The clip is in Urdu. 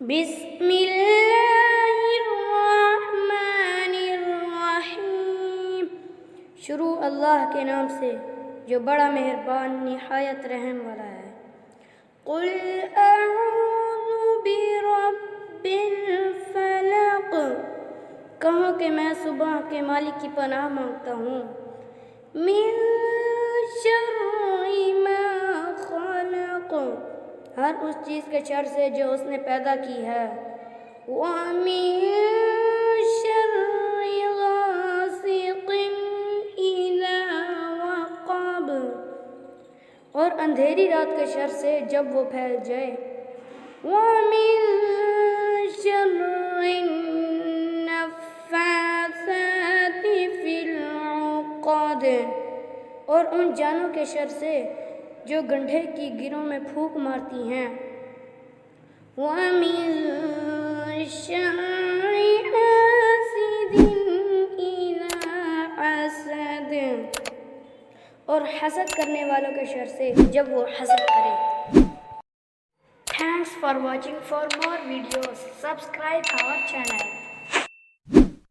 بسم اللہ الرحمن الرحیم۔ شروع اللہ کے نام سے جو بڑا مہربان نہایت رحم والا ہے۔ قل اعوذ برب الفلق، کہو کہ میں صبح کے مالک کی پناہ مانگتا ہوں۔ من شر ما خلق، ہر اس چیز کے شر سے جو اس نے پیدا کی ہے۔ وَمِن شَرِّ غَاسِقٍ إِذَا وَقَبَ، اور اندھیری رات کے شر سے جب وہ پھیل جائے۔ وَمِن شَرِّ النَّفَّاثَاتِ فِي الْعُقَدِ، اور ان جانوں کے شر سے جو گنڈھے کی گروں میں پھونک مارتی ہیں۔ وَمِن شَرِّ حَاسِدٍ إِذَا حَسَدَ، اور حسد کرنے والوں کے شر سے جب وہ حسد کرے۔ Thanks for watching. For more videos, subscribe our channel.